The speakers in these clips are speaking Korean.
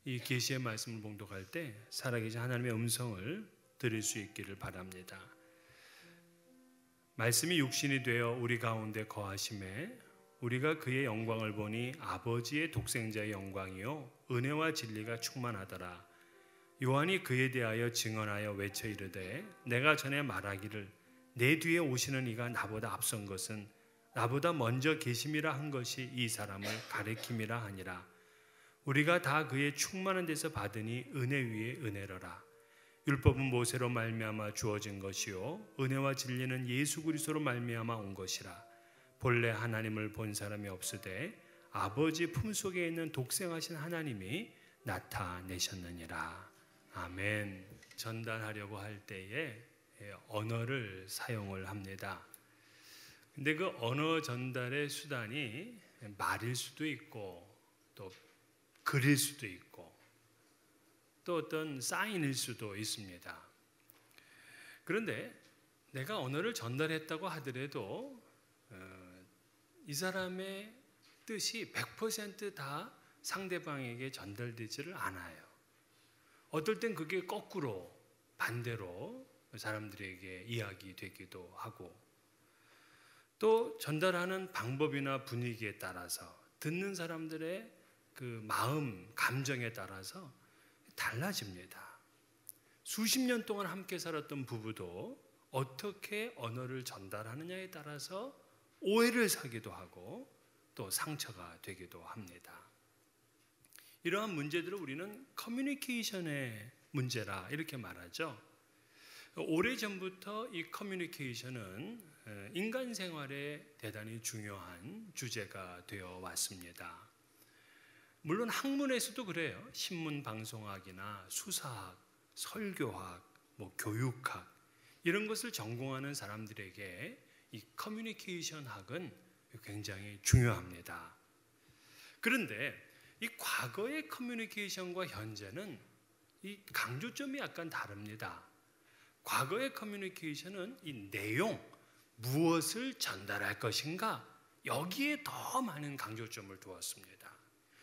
이 계시의 말씀을 봉독할 때 살아계신 하나님의 음성을 들을 수 있기를 바랍니다. 말씀이 육신이 되어 우리 가운데 거하심에 우리가 그의 영광을 보니 아버지의 독생자의 영광이요 은혜와 진리가 충만하더라. 요한이 그에 대하여 증언하여 외쳐 이르되 내가 전에 말하기를 내 뒤에 오시는 이가 나보다 앞선 것은 나보다 먼저 계심이라 한 것이 이 사람을 가리킴이라 하니라. 우리가 다 그의 충만한 데서 받으니 은혜 위에 은혜로라. 율법은 모세로 말미암아 주어진 것이요 은혜와 진리는 예수 그리스도로 말미암아 온 것이라. 본래 하나님을 본 사람이 없으되 아버지 품속에 있는 독생하신 하나님이 나타내셨느니라. 아멘. 전달하려고 할 때에 언어를 사용을 합니다. 근데 그 언어 전달의 수단이 말일 수도 있고 또 글일 수도 있고 또 어떤 사인일 수도 있습니다. 그런데 내가 언어를 전달했다고 하더라도 이 사람의 뜻이 100% 다 상대방에게 전달되지를 않아요. 어떨 땐 그게 거꾸로 반대로 사람들에게 이야기되기도 하고 또 전달하는 방법이나 분위기에 따라서 듣는 사람들의 그 마음, 감정에 따라서 달라집니다. 수십 년 동안 함께 살았던 부부도 어떻게 언어를 전달하느냐에 따라서 오해를 사기도 하고 또 상처가 되기도 합니다. 이러한 문제들을 우리는 커뮤니케이션의 문제라 이렇게 말하죠. 오래전부터 이 커뮤니케이션은 인간 생활에 대단히 중요한 주제가 되어 왔습니다. 물론 학문에서도 그래요. 신문 방송학이나 수사학, 설교학, 교육학 이런 것을 전공하는 사람들에게 이 커뮤니케이션 학은 굉장히 중요합니다. 그런데 이 과거의 커뮤니케이션과 현재는 이 강조점이 약간 다릅니다. 과거의 커뮤니케이션은 이 내용, 무엇을 전달할 것인가 여기에 더 많은 강조점을 두었습니다.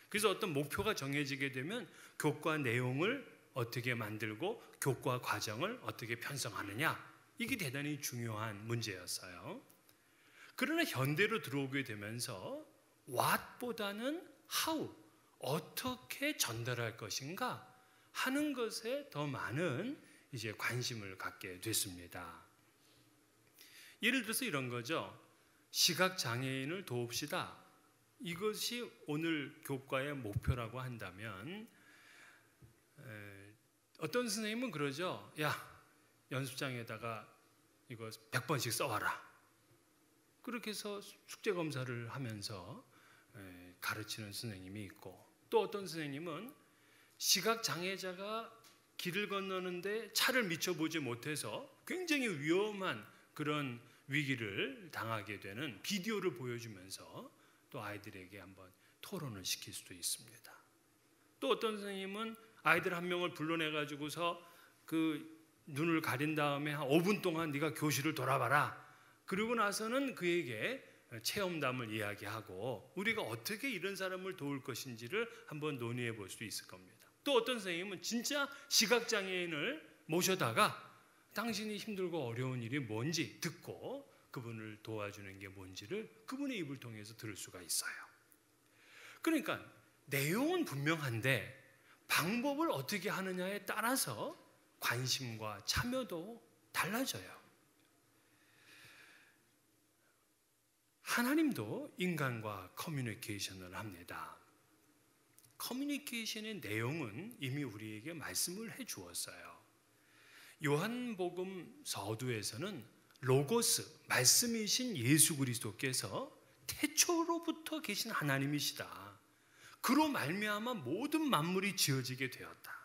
그래서 어떤 목표가 정해지게 되면 교과 내용을 어떻게 만들고 교과 과정을 어떻게 편성하느냐 이게 대단히 중요한 문제였어요. 그러나 현대로 들어오게 되면서 what보다는 how, 어떻게 전달할 것인가 하는 것에 더 많은 이제 관심을 갖게 됐습니다. 예를 들어서 이런 거죠. 시각장애인을 도웁시다. 이것이 오늘 교과의 목표라고 한다면 어떤 선생님은 그러죠. 야, 연습장에다가 이거 100번씩 써와라. 그렇게 해서 숙제검사를 하면서 가르치는 선생님이 있고 또 어떤 선생님은 시각장애자가 길을 건너는데 차를 미쳐보지 못해서 굉장히 위험한 그런 위기를 당하게 되는 비디오를 보여주면서 또 아이들에게 한번 토론을 시킬 수도 있습니다. 또 어떤 선생님은 아이들 한 명을 불러내가지고서 그 눈을 가린 다음에 한 5분 동안 네가 교실을 돌아봐라. 그러고 나서는 그에게 체험담을 이야기하고 우리가 어떻게 이런 사람을 도울 것인지를 한번 논의해 볼 수 있을 겁니다. 또 어떤 선생님은 진짜 시각장애인을 모셔다가 당신이 힘들고 어려운 일이 뭔지 듣고 그분을 도와주는 게 뭔지를 그분의 입을 통해서 들을 수가 있어요. 그러니까 내용은 분명한데 방법을 어떻게 하느냐에 따라서 관심과 참여도 달라져요. 하나님도 인간과 커뮤니케이션을 합니다. 커뮤니케이션의 내용은 이미 우리에게 말씀을 해 주었어요. 요한복음 서두에서는 로고스, 말씀이신 예수 그리스도께서 태초로부터 계신 하나님이시다. 그로 말미암아 모든 만물이 지어지게 되었다.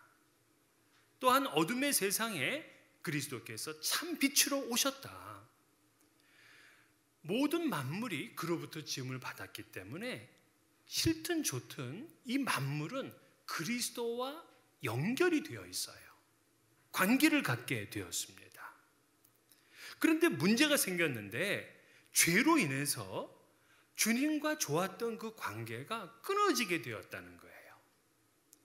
또한 어둠의 세상에 그리스도께서 참 빛으로 오셨다. 모든 만물이 그로부터 지음을 받았기 때문에 싫든 좋든 이 만물은 그리스도와 연결이 되어 있어요. 관계를 갖게 되었습니다. 그런데 문제가 생겼는데 죄로 인해서 주님과 좋았던 그 관계가 끊어지게 되었다는 거예요.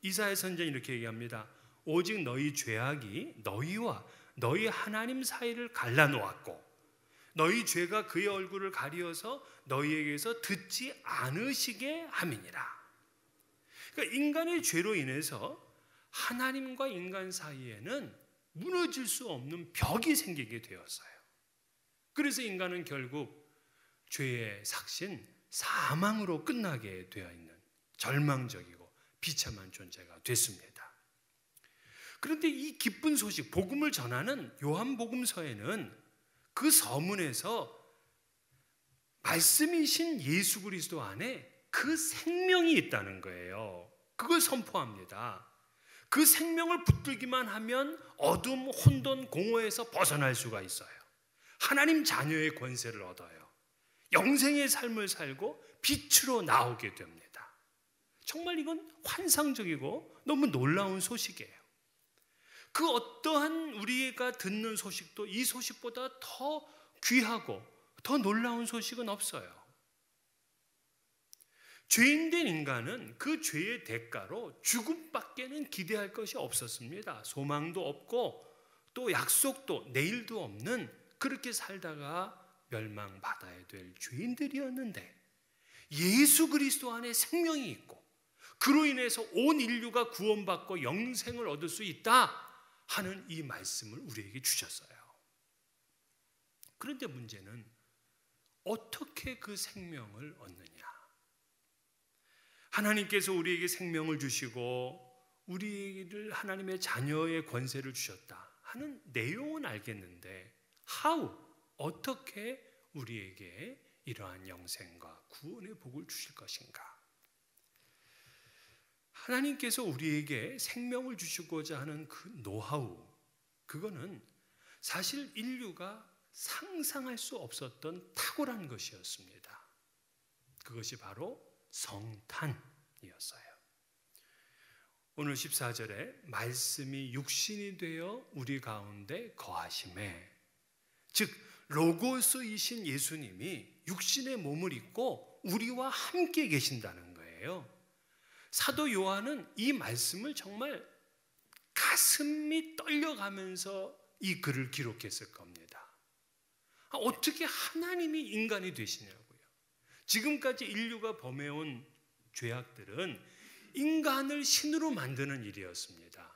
이사야 선지자는 이렇게 얘기합니다. 오직 너희 죄악이 너희와 너희 하나님 사이를 갈라놓았고 너희 죄가 그의 얼굴을 가리어서 너희에게서 듣지 않으시게 함이니라. 그러니까 인간의 죄로 인해서 하나님과 인간 사이에는 무너질 수 없는 벽이 생기게 되었어요. 그래서 인간은 결국 죄의 삭신, 사망으로 끝나게 되어 있는 절망적이고 비참한 존재가 됐습니다. 그런데 이 기쁜 소식, 복음을 전하는 요한복음서에는 그 서문에서 말씀이신 예수 그리스도 안에 그 생명이 있다는 거예요. 그걸 선포합니다. 그 생명을 붙들기만 하면 어둠, 혼돈, 공허에서 벗어날 수가 있어요. 하나님 자녀의 권세를 얻어요. 영생의 삶을 살고 빛으로 나오게 됩니다. 정말 이건 환상적이고 너무 놀라운 소식이에요. 그 어떠한 우리가 듣는 소식도 이 소식보다 더 귀하고 더 놀라운 소식은 없어요. 죄인된 인간은 그 죄의 대가로 죽음밖에는 기대할 것이 없었습니다. 소망도 없고 또 약속도 내일도 없는 그렇게 살다가 멸망받아야 될 죄인들이었는데 예수 그리스도 안에 생명이 있고 그로 인해서 온 인류가 구원받고 영생을 얻을 수 있다 하는 이 말씀을 우리에게 주셨어요. 그런데 문제는 어떻게 그 생명을 얻느냐? 하나님께서 우리에게 생명을 주시고 우리를 하나님의 자녀의 권세를 주셨다 하는 내용은 알겠는데 어떻게 우리에게 이러한 영생과 구원의 복을 주실 것인가? 하나님께서 우리에게 생명을 주시고자 하는 그 노하우, 그거는 사실 인류가 상상할 수 없었던 탁월한 것이었습니다. 그것이 바로 성탄이었어요. 오늘 14절에 말씀이 육신이 되어 우리 가운데 거하심에, 즉 로고스이신 예수님이 육신의 몸을 입고 우리와 함께 계신다는 거예요. 사도 요한은 이 말씀을 정말 가슴이 떨려가면서 이 글을 기록했을 겁니다. 어떻게 하나님이 인간이 되시냐고요. 지금까지 인류가 범해온 죄악들은 인간을 신으로 만드는 일이었습니다.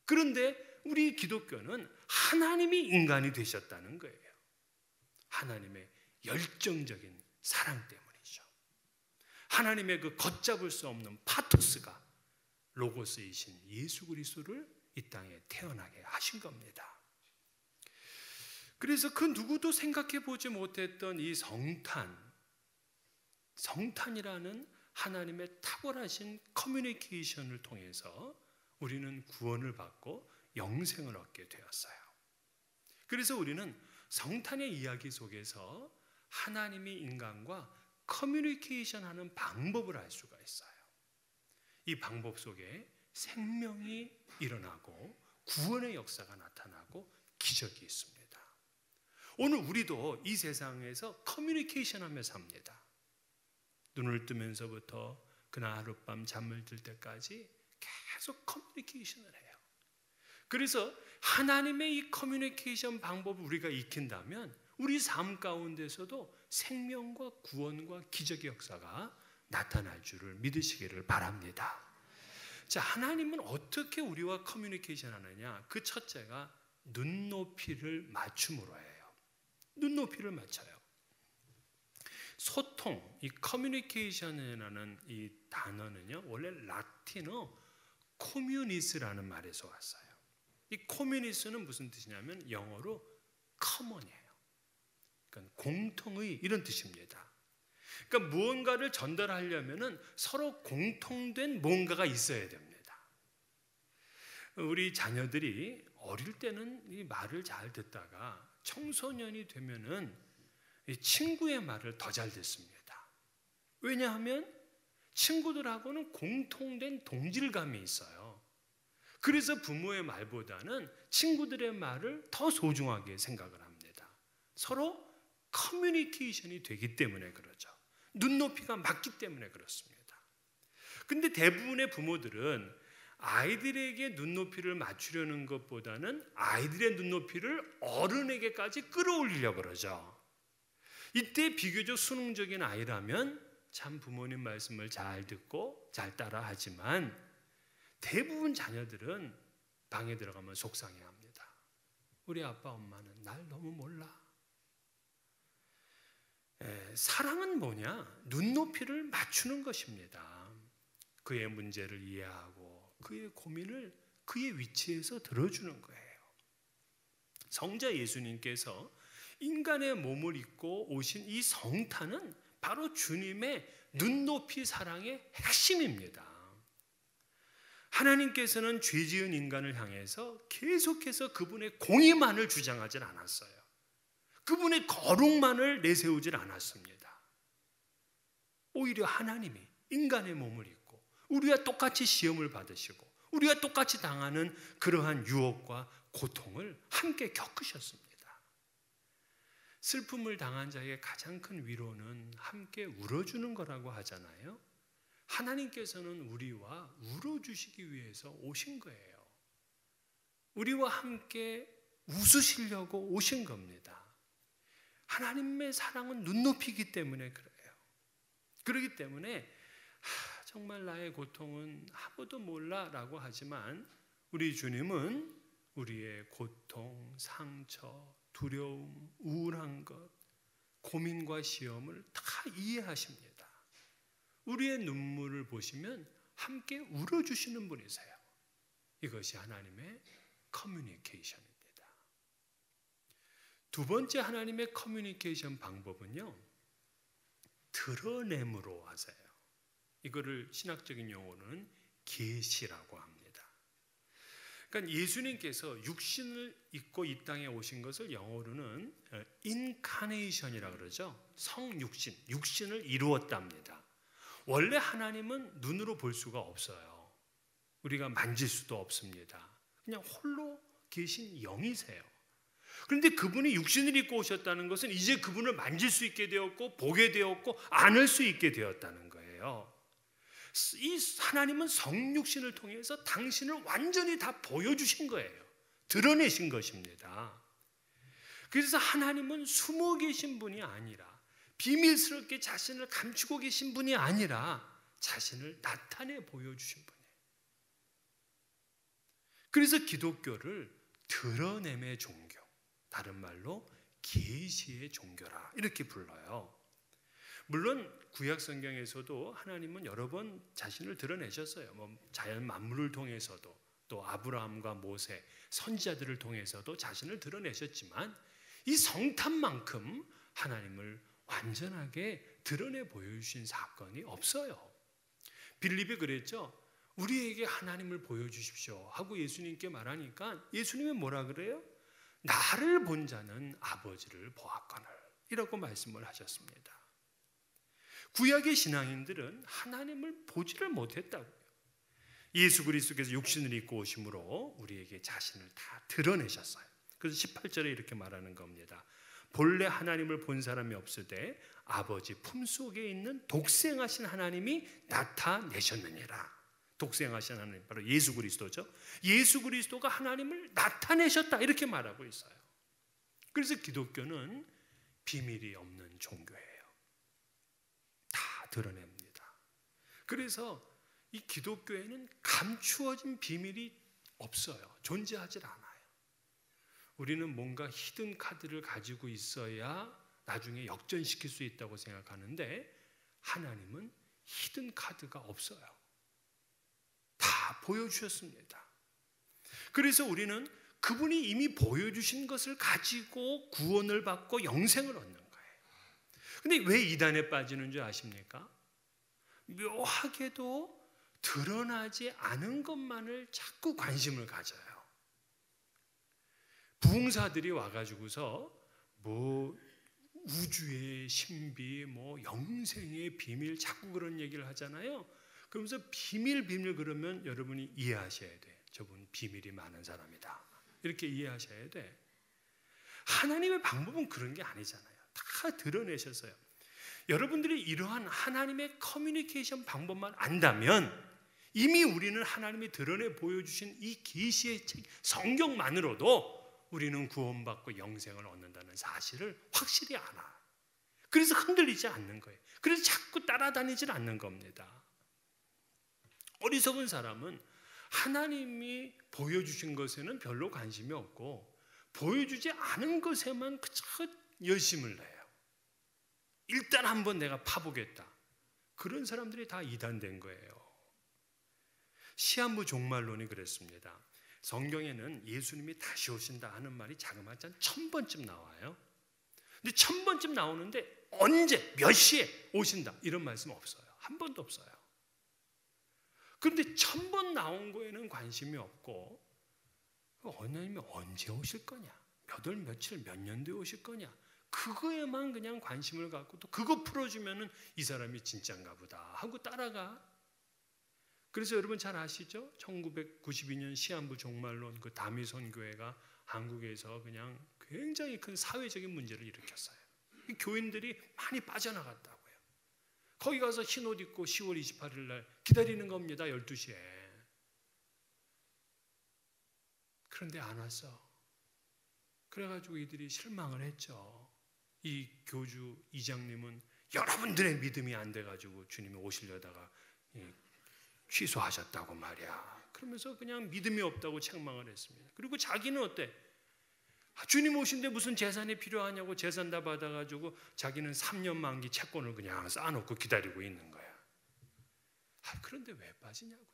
그런데 우리 기독교는 하나님이 인간이 되셨다는 거예요. 하나님의 열정적인 사랑 때문이죠. 하나님의 그 걷잡을 수 없는 파토스가 로고스이신 예수 그리스도를 이 땅에 태어나게 하신 겁니다. 그래서 그 누구도 생각해 보지 못했던 이 성탄이라는 하나님의 탁월하신 커뮤니케이션을 통해서 우리는 구원을 받고 영생을 얻게 되었어요. 그래서 우리는 성탄의 이야기 속에서 하나님이 인간과 커뮤니케이션하는 방법을 알 수가 있어요. 이 방법 속에 생명이 일어나고 구원의 역사가 나타나고 기적이 있습니다. 오늘 우리도 이 세상에서 커뮤니케이션하며 삽니다. 눈을 뜨면서부터 그날 하룻밤 잠을 들 때까지 계속 커뮤니케이션을 해요. 그래서 하나님의 이 커뮤니케이션 방법을 우리가 익힌다면 우리 삶 가운데서도 생명과 구원과 기적의 역사가 나타날 줄을 믿으시기를 바랍니다. 자, 하나님은 어떻게 우리와 커뮤니케이션 하느냐? 그 첫째가 눈높이를 맞춤으로 해요. 눈높이를 맞춰요. 소통, 이 커뮤니케이션이라는 이 단어는요, 원래 라틴어 코뮤니스라는 말에서 왔어요. 이 코뮤니스는 무슨 뜻이냐면 영어로 커먼이에요. 그러니까 공통의 이런 뜻입니다. 그러니까 무언가를 전달하려면은 서로 공통된 뭔가가 있어야 됩니다. 우리 자녀들이 어릴 때는 이 말을 잘 듣다가 청소년이 되면은 이 친구의 말을 더 잘 듣습니다. 왜냐하면 친구들하고는 공통된 동질감이 있어요. 그래서 부모의 말보다는 친구들의 말을 더 소중하게 생각을 합니다. 서로 커뮤니케이션이 되기 때문에 그러죠. 눈높이가 맞기 때문에 그렇습니다. 근데 대부분의 부모들은 아이들에게 눈높이를 맞추려는 것보다는 아이들의 눈높이를 어른에게까지 끌어올리려고 그러죠. 이때 비교적 수능적인 아이라면 참 부모님 말씀을 잘 듣고 잘 따라하지만 대부분 자녀들은 방에 들어가면 속상해합니다. 우리 아빠 엄마는 날 너무 몰라. 사랑은 뭐냐? 눈높이를 맞추는 것입니다. 그의 문제를 이해하고 그의 고민을 그의 위치에서 들어주는 거예요. 성자 예수님께서 인간의 몸을 입고 오신 이 성탄은 바로 주님의 눈높이 사랑의 핵심입니다. 하나님께서는 죄 지은 인간을 향해서 계속해서 그분의 공의만을 주장하지 않았어요. 그분의 거룩만을 내세우질 않았습니다. 오히려 하나님이 인간의 몸을 입고 우리와 똑같이 시험을 받으시고 우리가 똑같이 당하는 그러한 유혹과 고통을 함께 겪으셨습니다. 슬픔을 당한 자에게 가장 큰 위로는 함께 울어주는 거라고 하잖아요. 하나님께서는 우리와 울어주시기 위해서 오신 거예요. 우리와 함께 웃으시려고 오신 겁니다. 하나님의 사랑은 눈높이기 때문에 그래요. 그렇기 때문에 정말 나의 고통은 아무도 몰라라고 하지만 우리 주님은 우리의 고통, 상처, 두려움, 우울한 것, 고민과 시험을 다 이해하십니다. 우리의 눈물을 보시면 함께 울어주시는 분이세요. 이것이 하나님의 커뮤니케이션입니다. 두 번째 하나님의 커뮤니케이션 방법은요, 드러냄으로 하세요. 이거를 신학적인 용어로는 계시라고 합니다. 그러니까 예수님께서 육신을 입고 이 땅에 오신 것을 영어로는 인카네이션이라고 그러죠. 성육신, 육신을 이루었답니다. 원래 하나님은 눈으로 볼 수가 없어요. 우리가 만질 수도 없습니다. 그냥 홀로 계신 영이세요. 그런데 그분이 육신을 입고 오셨다는 것은 이제 그분을 만질 수 있게 되었고 보게 되었고 안을 수 있게 되었다는 거예요. 이 하나님은 성육신을 통해서 당신을 완전히 다 보여주신 거예요. 드러내신 것입니다. 그래서 하나님은 숨어 계신 분이 아니라 비밀스럽게 자신을 감추고 계신 분이 아니라 자신을 나타내 보여주신 분이에요. 그래서 기독교를 드러냄의 종교, 다른 말로 계시의 종교라 이렇게 불러요. 물론 구약 성경에서도 하나님은 여러 번 자신을 드러내셨어요. 자연 만물을 통해서도 또 아브라함과 모세, 선지자들을 통해서도 자신을 드러내셨지만 이 성탄만큼 하나님을 완전하게 드러내 보여주신 사건이 없어요. 빌립이 그랬죠. 우리에게 하나님을 보여주십시오 하고 예수님께 말하니까 예수님이 뭐라 그래요? 나를 본 자는 아버지를 보았거늘 이라고 말씀을 하셨습니다. 구약의 신앙인들은 하나님을 보지를 못했다고요. 예수 그리스도께서 육신을 입고 오심으로 우리에게 자신을 다 드러내셨어요. 그래서 18절에 이렇게 말하는 겁니다. 본래 하나님을 본 사람이 없으되 아버지 품속에 있는 독생하신 하나님이 나타내셨느니라. 독생하신 하나님 바로 예수 그리스도죠. 예수 그리스도가 하나님을 나타내셨다 이렇게 말하고 있어요. 그래서 기독교는 비밀이 없는 종교예요. 다 드러냅니다. 그래서 이 기독교에는 감추어진 비밀이 없어요. 존재하지 않아요. 우리는 뭔가 히든 카드를 가지고 있어야 나중에 역전시킬 수 있다고 생각하는데 하나님은 히든 카드가 없어요. 다 보여주셨습니다. 그래서 우리는 그분이 이미 보여주신 것을 가지고 구원을 받고 영생을 얻는 거예요. 근데 왜 이단에 빠지는 줄 아십니까? 묘하게도 드러나지 않은 것만을 자꾸 관심을 가져요. 부흥사들이 와가지고서 우주의 신비, 영생의 비밀 자꾸 그런 얘기를 하잖아요. 그러면서 비밀 그러면 여러분이 이해하셔야 돼. 저분 비밀이 많은 사람이다. 이렇게 이해하셔야 돼. 하나님의 방법은 그런 게 아니잖아요. 다 드러내셨어요. 여러분들이 이러한 하나님의 커뮤니케이션 방법만 안다면 이미 우리는 하나님이 드러내 보여주신 이 계시의 책 성경만으로도 우리는 구원받고 영생을 얻는다는 사실을 확실히 알아. 그래서 흔들리지 않는 거예요. 그래서 자꾸 따라다니질 않는 겁니다. 어리석은 사람은 하나님이 보여주신 것에는 별로 관심이 없고 보여주지 않은 것에만 그저 열심을 내요. 일단 한번 내가 파보겠다. 그런 사람들이 다 이단된 거예요. 시한부 종말론이 그랬습니다. 성경에는 예수님이 다시 오신다 하는 말이 자그마치 한 1000번쯤 나와요. 근데 1000번쯤 나오는데 언제 몇 시에 오신다 이런 말씀 없어요. 한 번도 없어요. 그런데 1000번 나온 거에는 관심이 없고 하나님이 언제 오실 거냐, 몇 월 며칠 몇 년도에 오실 거냐, 그거에만 그냥 관심을 갖고 또 그거 풀어주면은 이 사람이 진짜인가 보다 하고 따라가. 그래서 여러분 잘 아시죠? 1992년 시한부 종말론 그 다미선 교회가 한국에서 그냥 굉장히 큰 사회적인 문제를 일으켰어요. 교인들이 많이 빠져나갔다고요. 거기 가서 흰옷 입고 10월 28일 날 기다리는 겁니다. 12시에. 그런데 안 왔어. 그래가지고 이들이 실망을 했죠. 이 교주 이장님은 여러분들의 믿음이 안 돼가지고 주님이 오시려다가 취소하셨다고 말이야. 그러면서 그냥 믿음이 없다고 책망을 했습니다. 그리고 자기는 어때? 주님 오신데 무슨 재산이 필요하냐고 재산 다 받아가지고 자기는 3년 만기 채권을 그냥 쌓아놓고 기다리고 있는 거야. 그런데 왜 빠지냐고요.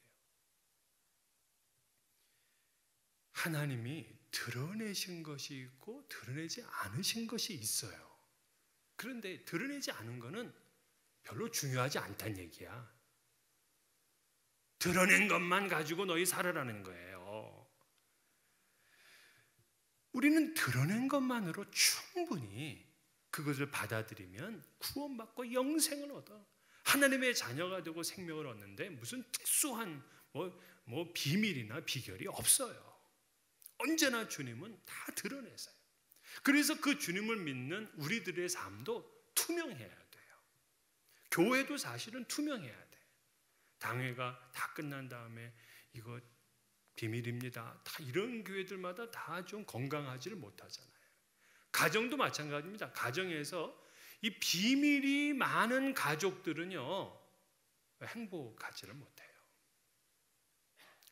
하나님이 드러내신 것이 있고 드러내지 않으신 것이 있어요. 그런데 드러내지 않은 거는 별로 중요하지 않다는 얘기야. 드러낸 것만 가지고 너희 살아라는 거예요. 우리는 드러낸 것만으로 충분히 그것을 받아들이면 구원받고 영생을 얻어. 하나님의 자녀가 되고 생명을 얻는데 무슨 특수한 뭐 비밀이나 비결이 없어요. 언제나 주님은 다 드러내세요. 그래서 그 주님을 믿는 우리들의 삶도 투명해야 돼요. 교회도 사실은 투명해야 돼. 당회가 다 끝난 다음에 이거 비밀입니다. 다 이런 교회들마다 다 좀 건강하지를 못하잖아요. 가정도 마찬가지입니다. 가정에서 이 비밀이 많은 가족들은요 행복하지를 못해요.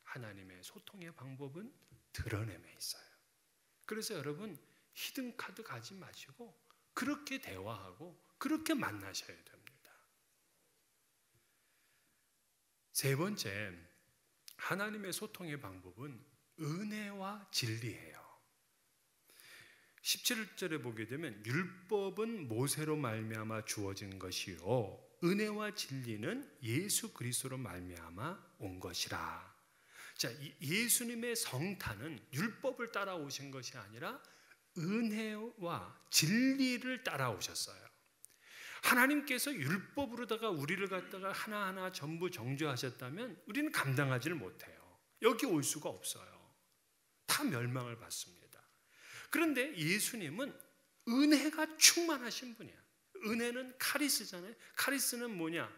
하나님의 소통의 방법은 드러냄에 있어요. 그래서 여러분 히든카드 가지 마시고 그렇게 대화하고 그렇게 만나셔야 됩니다. 세 번째, 하나님의 소통의 방법은 은혜와 진리예요. 17절에 보게 되면 율법은 모세로 말미암아 주어진 것이요 은혜와 진리는 예수 그리스도로 말미암아 온 것이라. 자, 예수님의 성탄은 율법을 따라오신 것이 아니라 은혜와 진리를 따라오셨어요. 하나님께서 율법으로다가 우리를 갖다가 하나하나 전부 정죄하셨다면 우리는 감당하지를 못해요. 여기 올 수가 없어요. 다 멸망을 받습니다. 그런데 예수님은 은혜가 충만하신 분이야. 은혜는 카리스잖아요. 카리스는 뭐냐?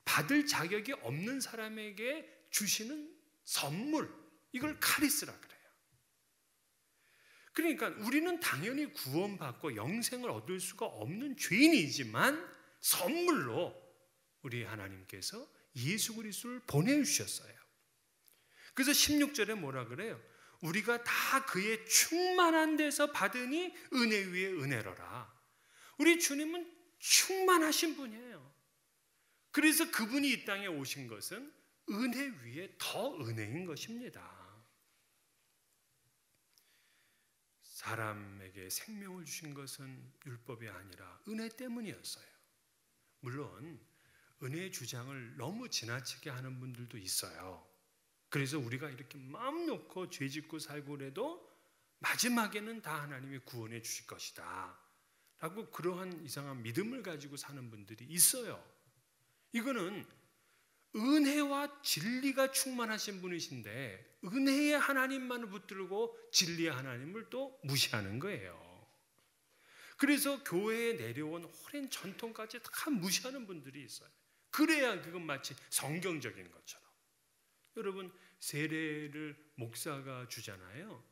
받을 자격이 없는 사람에게 주시는 선물, 이걸 카리스라 그래요. 그러니까 우리는 당연히 구원받고 영생을 얻을 수가 없는 죄인이지만 선물로 우리 하나님께서 예수 그리스도를 보내주셨어요. 그래서 16절에 뭐라 그래요? 우리가 다 그의 충만한 데서 받으니 은혜 위에 은혜로라. 우리 주님은 충만하신 분이에요. 그래서 그분이 이 땅에 오신 것은 은혜 위에 더 은혜인 것입니다. 사람에게 생명을 주신 것은 율법이 아니라 은혜 때문이었어요. 물론 은혜의 주장을 너무 지나치게 하는 분들도 있어요. 그래서 우리가 이렇게 마음 놓고 죄 짓고 살고 그래도 마지막에는 다 하나님이 구원해 주실 것이다 라고 그러한 이상한 믿음을 가지고 사는 분들이 있어요. 이거는 은혜와 진리가 충만하신 분이신데 은혜의 하나님만을 붙들고 진리의 하나님을 또 무시하는 거예요. 그래서 교회에 내려온 오랜 전통까지 다 무시하는 분들이 있어요. 그래야 그건 마치 성경적인 것처럼. 여러분, 세례를 목사가 주잖아요.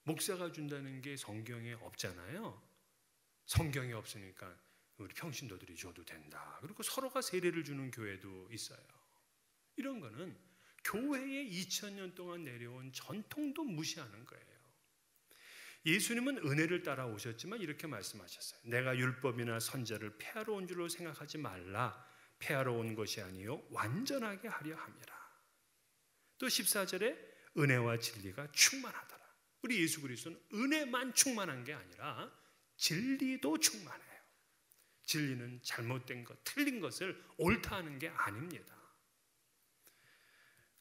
목사가 준다는 게 성경에 없잖아요. 성경에 없으니까 우리 평신도들이 줘도 된다. 그리고 서로가 세례를 주는 교회도 있어요. 이런 거는 교회에 2000년 동안 내려온 전통도 무시하는 거예요. 예수님은 은혜를 따라오셨지만 이렇게 말씀하셨어요. 내가 율법이나 선자를 폐하러 온 줄로 생각하지 말라. 폐하러 온 것이 아니요 완전하게 하려 함이라. 또 14절에 은혜와 진리가 충만하더라. 우리 예수 그리스도는 은혜만 충만한 게 아니라 진리도 충만해요. 진리는 잘못된 것, 틀린 것을 옳다 하는 게 아닙니다.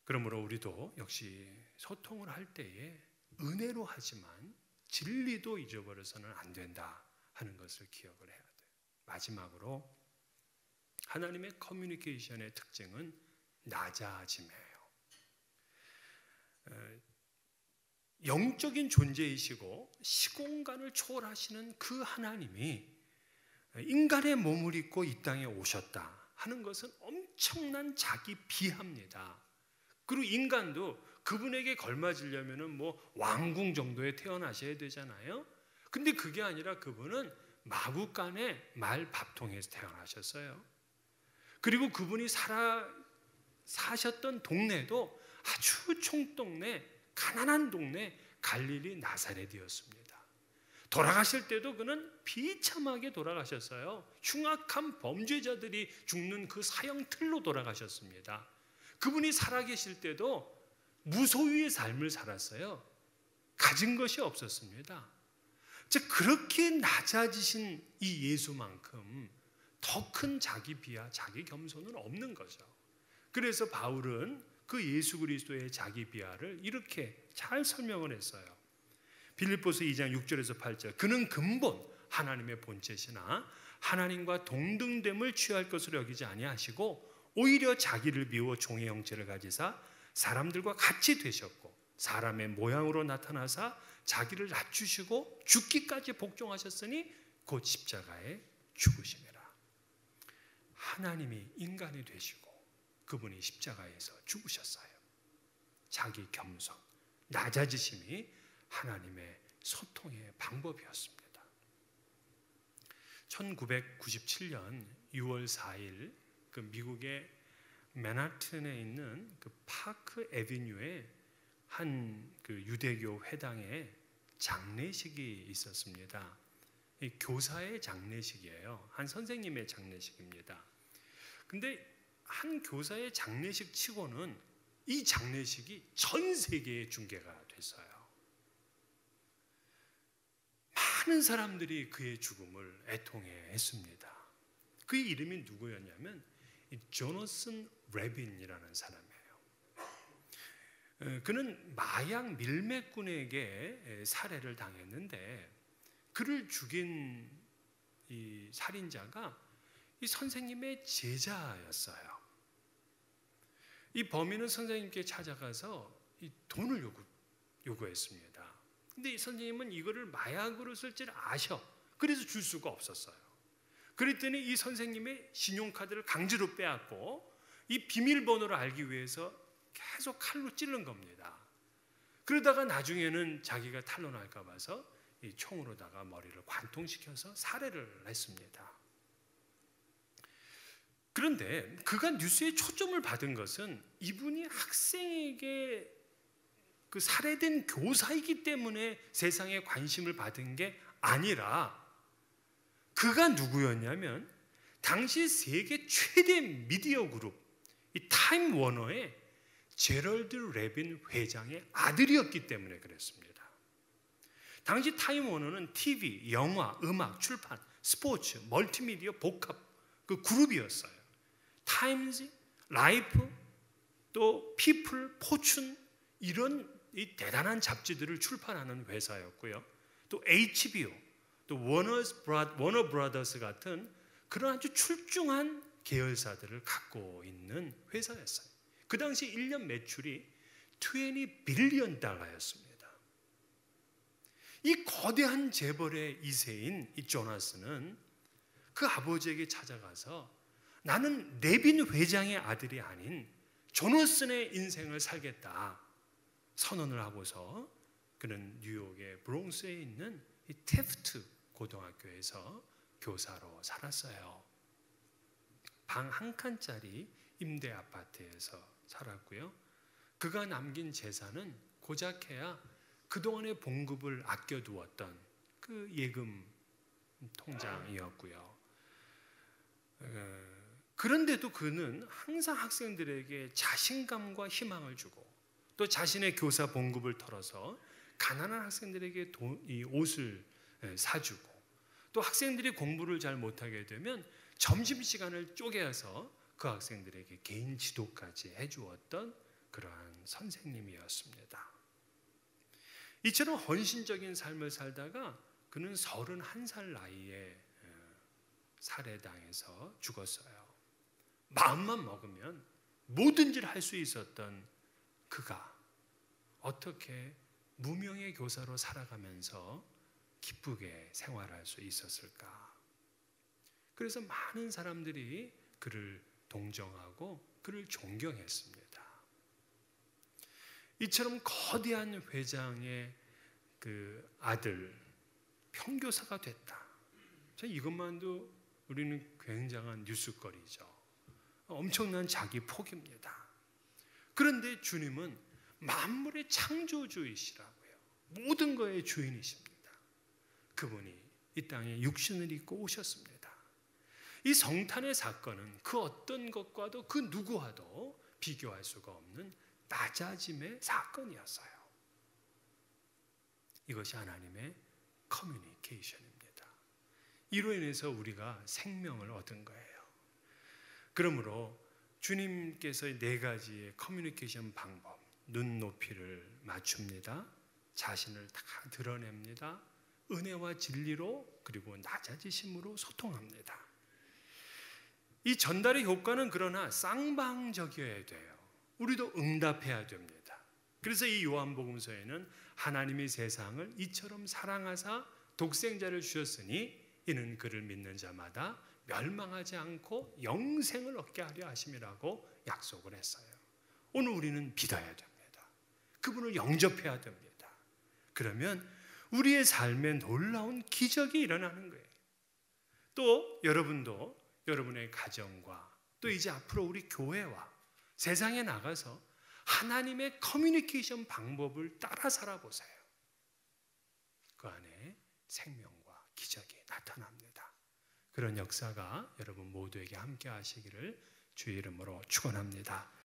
그러므로 우리도 역시 소통을 할 때에 은혜로 하지만 진리도 잊어버려서는 안 된다 하는 것을 기억을 해야 돼요. 마지막으로 하나님의 커뮤니케이션의 특징은 낮아짐이에요. 영적인 존재이시고 시공간을 초월하시는 그 하나님이 인간의 몸을 입고 이 땅에 오셨다 하는 것은 엄청난 자기 비하입니다. 그리고 인간도 그분에게 걸맞으려면 뭐 왕궁 정도에 태어나셔야 되잖아요. 근데 그게 아니라 그분은 마구간의 말 밥통에서 태어나셨어요. 그리고 그분이 사셨던 동네도 아주 총동네, 가난한 동네 갈릴리 나사렛이었습니다. 돌아가실 때도 그는 비참하게 돌아가셨어요. 흉악한 범죄자들이 죽는 그 사형틀로 돌아가셨습니다. 그분이 살아계실 때도 무소유의 삶을 살았어요. 가진 것이 없었습니다. 즉 그렇게 낮아지신 이 예수만큼 더 큰 자기 비하, 자기 겸손은 없는 거죠. 그래서 바울은 그 예수 그리스도의 자기 비하를 이렇게 잘 설명을 했어요. 빌립보서 2장 6절에서 8절. 그는 근본 하나님의 본체시나 하나님과 동등됨을 취할 것으로 여기지 아니하시고 오히려 자기를 비워 종의 형체를 가지사 사람들과 같이 되셨고 사람의 모양으로 나타나사 자기를 낮추시고 죽기까지 복종하셨으니 곧 십자가에 죽으심이라. 하나님이 인간이 되시고 그분이 십자가에서 죽으셨어요. 자기 겸손, 낮아지심이 하나님의 소통의 방법이었습니다. 1997년 6월 4일 그 미국의 맨하튼에 있는 그 파크 애비뉴에 한 그 유대교 회당에 장례식이 있었습니다. 이 교사의 장례식이에요. 한 선생님의 장례식입니다. 근데 한 교사의 장례식 치고는 이 장례식이 전 세계에 중계가 됐어요. 많은 사람들이 그의 죽음을 애통해했습니다. 그의 이름이 누구였냐면 조나선 레빈이라는 사람이에요. 그는 마약 밀매꾼에게 살해를 당했는데 그를 죽인 이 살인자가 이 선생님의 제자였어요. 이 범인은 선생님께 찾아가서 이 돈을 요구했습니다. 근데 이 선생님은 이거를 마약으로 쓸 줄 아셔. 그래서 줄 수가 없었어요. 그랬더니 이 선생님의 신용카드를 강제로 빼앗고 이 비밀번호를 알기 위해서 계속 칼로 찌른 겁니다. 그러다가 나중에는 자기가 탄로날까 봐서 이 총으로다가 머리를 관통시켜서 살해를 했습니다. 그런데 그가 뉴스에 초점을 받은 것은 이분이 학생에게 그 살해된 교사이기 때문에 세상에 관심을 받은 게 아니라 그가 누구였냐면 당시 세계 최대 미디어 그룹 이 타임 워너의 제럴드 레빈 회장의 아들이었기 때문에 그랬습니다. 당시 타임 워너는 TV, 영화, 음악, 출판, 스포츠, 멀티미디어 복합 그 그룹이었어요. 타임즈, 라이프, 또 피플, 포춘 이런 이 대단한 잡지들을 출판하는 회사였고요. 또 HBO, 또 워너 브라더스 같은 그런 아주 출중한 계열사들을 갖고 있는 회사였어요. 그 당시 1년 매출이 $20 빌리언 였습니다. 이 거대한 재벌의 2세인 이 조나스는 그 아버지에게 찾아가서 나는 네빈 회장의 아들이 아닌 조나슨의 인생을 살겠다 선언을 하고서 그는 뉴욕의 브롱스에 있는 이 테프트 고등학교에서 교사로 살았어요. 방 한 칸짜리 임대 아파트에서 살았고요. 그가 남긴 재산은 고작해야 그동안의 봉급을 아껴두었던 그 예금 통장이었고요. 그런데도 그는 항상 학생들에게 자신감과 희망을 주고 또 자신의 교사 봉급을 털어서 가난한 학생들에게 이 옷을 사주고 또 학생들이 공부를 잘 못하게 되면 점심시간을 쪼개서 그 학생들에게 개인 지도까지 해주었던 그러한 선생님이었습니다. 이처럼 헌신적인 삶을 살다가 그는 31살 나이에 살해당해서 죽었어요. 마음만 먹으면 뭐든지 할 수 있었던 그가 어떻게 무명의 교사로 살아가면서 기쁘게 생활할 수 있었을까? 그래서 많은 사람들이 그를 동정하고 그를 존경했습니다. 이처럼 거대한 회장의 그 아들 평교사가 됐다. 이것만도 우리는 굉장한 뉴스거리죠. 엄청난 자기 포기입니다. 그런데 주님은 만물의 창조주이시라고요. 모든 것의 주인이십니다. 그분이 이 땅에 육신을 입고 오셨습니다. 이 성탄의 사건은 그 어떤 것과도 그 누구와도 비교할 수가 없는 낮아짐의 사건이었어요. 이것이 하나님의 커뮤니케이션입니다. 이로 인해서 우리가 생명을 얻은 거예요. 그러므로 주님께서 4가지의 커뮤니케이션 방법, 눈높이를 맞춥니다. 자신을 다 드러냅니다. 은혜와 진리로 그리고 낮아지심으로 소통합니다. 이 전달의 효과는 그러나 쌍방적이어야 돼요. 우리도 응답해야 됩니다. 그래서 이 요한복음서에는 하나님이 세상을 이처럼 사랑하사 독생자를 주셨으니 이는 그를 믿는 자마다 멸망하지 않고 영생을 얻게 하려 하심이라고 약속을 했어요. 오늘 우리는 믿어야 됩니다. 그분을 영접해야 됩니다. 그러면 우리의 삶에 놀라운 기적이 일어나는 거예요. 또 여러분도 여러분의 가정과 또 이제 앞으로 우리 교회와 세상에 나가서 하나님의 커뮤니케이션 방법을 따라 살아보세요. 그 안에 생명과 기적이 나타납니다. 그런 역사가 여러분 모두에게 함께 하시기를 주의 이름으로 축원합니다.